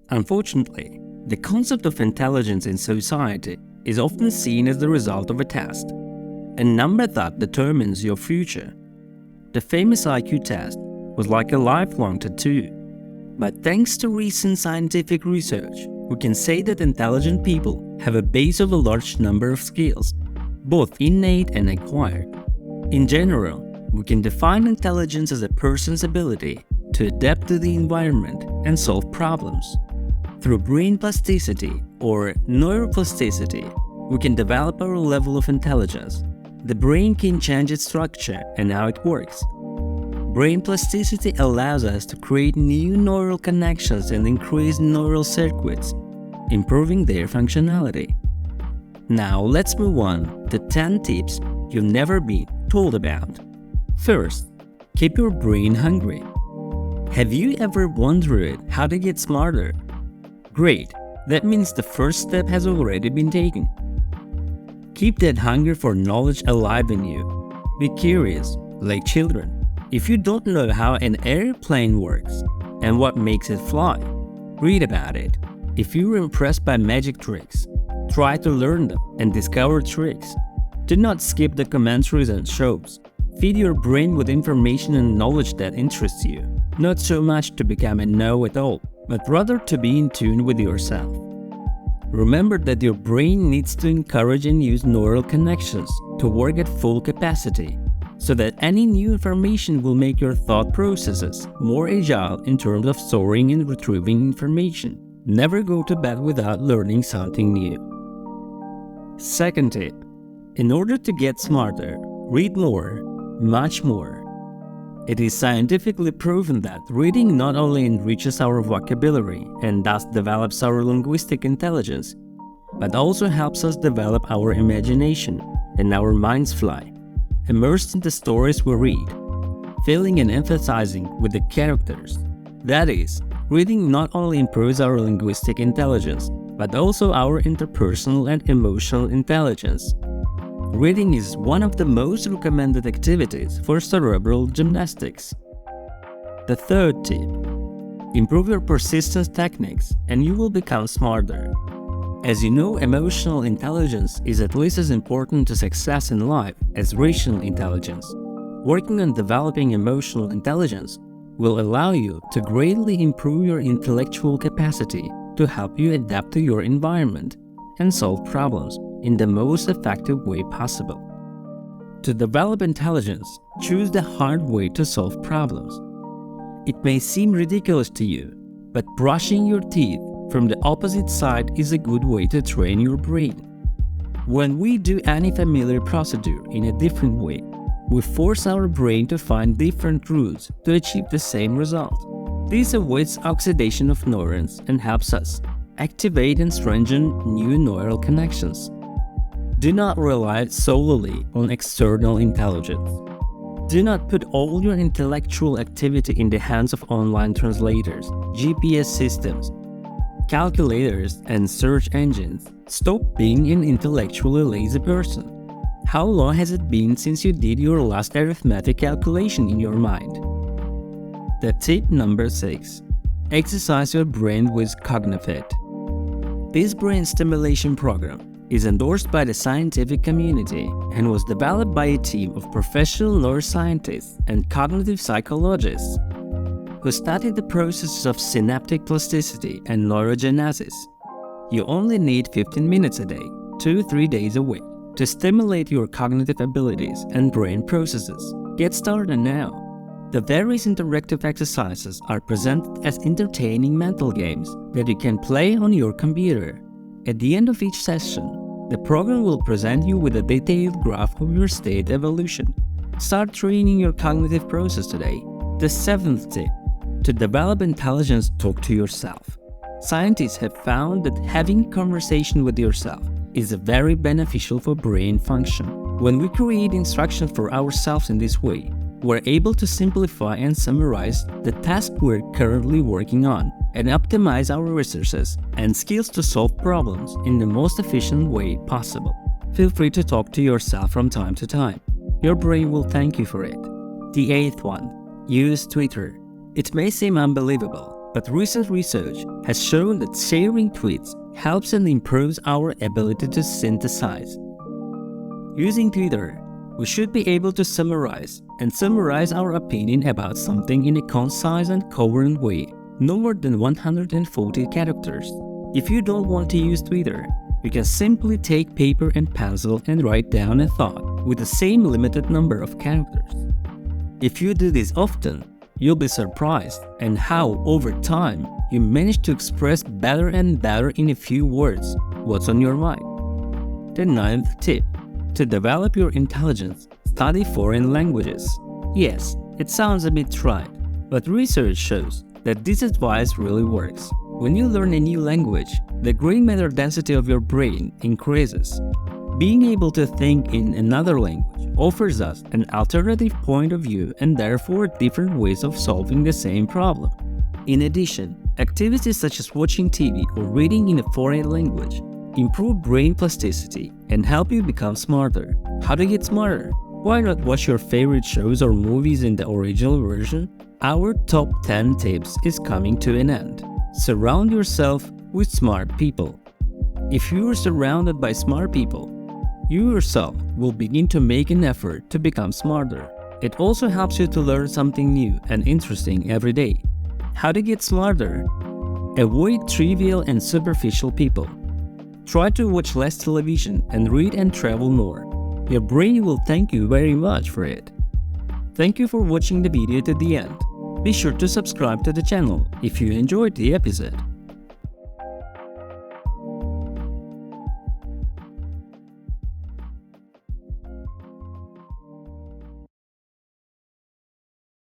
Unfortunately, the concept of intelligence in society is often seen as the result of a test, a number that determines your future. The famous IQ test was like a lifelong tattoo. But thanks to recent scientific research, we can say that intelligent people have a base of a large number of skills, both innate and acquired. In general, we can define intelligence as a person's ability to adapt to the environment and solve problems. Through brain plasticity or neuroplasticity, we can develop our level of intelligence. The brain can change its structure and how it works. Brain plasticity allows us to create new neural connections and increase neural circuits, improving their functionality. Now let's move on to 10 tips you've never been told about. First, keep your brain hungry. Have you ever wondered how to get smarter? Great, that means the first step has already been taken. Keep that hunger for knowledge alive in you. Be curious, like children. If you don't know how an airplane works and what makes it fly, read about it. If you're impressed by magic tricks, try to learn them and discover tricks. Do not skip the commentaries and shows. Feed your brain with information and knowledge that interests you, not so much to become a know-it-all, but rather to be in tune with yourself. Remember that your brain needs to encourage and use neural connections to work at full capacity, so that any new information will make your thought processes more agile in terms of storing and retrieving information. Never go to bed without learning something new. Second tip: in order to get smarter, read more, much more. It is scientifically proven that reading not only enriches our vocabulary and thus develops our linguistic intelligence, but also helps us develop our imagination and our minds fly, immersed in the stories we read, feeling and emphasizing with the characters. That is, reading not only improves our linguistic intelligence, but also our interpersonal and emotional intelligence. Reading is one of the most recommended activities for cerebral gymnastics. The third tip: improve your persistence techniques and you will become smarter. As you know, emotional intelligence is at least as important to success in life as rational intelligence. Working on developing emotional intelligence will allow you to greatly improve your intellectual capacity to help you adapt to your environment and solve problems in the most effective way possible. To develop intelligence, choose the hard way to solve problems. It may seem ridiculous to you, but brushing your teeth from the opposite side is a good way to train your brain. When we do any familiar procedure in a different way, we force our brain to find different routes to achieve the same result. This avoids oxidation of neurons and helps us activate and strengthen new neural connections. Do not rely solely on external intelligence. Do not put all your intellectual activity in the hands of online translators, GPS systems, calculators, and search engines. Stop being an intellectually lazy person. How long has it been since you did your last arithmetic calculation in your mind? The tip number 6. Exercise your brain with COGNIFIT. This brain stimulation program is endorsed by the scientific community and was developed by a team of professional neuroscientists and cognitive psychologists who studied the processes of synaptic plasticity and neurogenesis. You only need 15 minutes a day, 2-3 days a week, to stimulate your cognitive abilities and brain processes. Get started now. The various interactive exercises are presented as entertaining mental games that you can play on your computer. At the end of each session, the program will present you with a detailed graph of your state evolution. Start training your cognitive process today. The 7th tip: to develop intelligence, talk to yourself. Scientists have found that having a conversation with yourself is very beneficial for brain function. When we create instructions for ourselves in this way, we're able to simplify and summarize the task we're currently working on and optimize our resources and skills to solve problems in the most efficient way possible. Feel free to talk to yourself from time to time. Your brain will thank you for it. The 8th one: use Twitter. It may seem unbelievable, But recent research has shown that sharing tweets helps and improves our ability to synthesize. Using Twitter, we should be able to summarize our opinion about something in a concise and coherent way, no more than 140 characters. If you don't want to use Twitter, you can simply take paper and pencil and write down a thought with the same limited number of characters. If you do this often, you'll be surprised and how, over time, you manage to express better and better in a few words what's on your mind. The 9th tip: to develop your intelligence, study foreign languages. Yes, it sounds a bit trite, but research shows that this advice really works. When you learn a new language, the gray matter density of your brain increases. Being able to think in another language offers us an alternative point of view and therefore different ways of solving the same problem. In addition, activities such as watching TV or reading in a foreign language improve brain plasticity and help you become smarter. How to get smarter? Why not watch your favorite shows or movies in the original version? Our top 10 tips is coming to an end. Surround yourself with smart people. If you are surrounded by smart people, you yourself will begin to make an effort to become smarter. It also helps you to learn something new and interesting every day. How to get smarter? Avoid trivial and superficial people. Try to watch less television and read and travel more. Your brain will thank you very much for it. Thank you for watching the video to the end. Be sure to subscribe to the channel if you enjoyed the episode.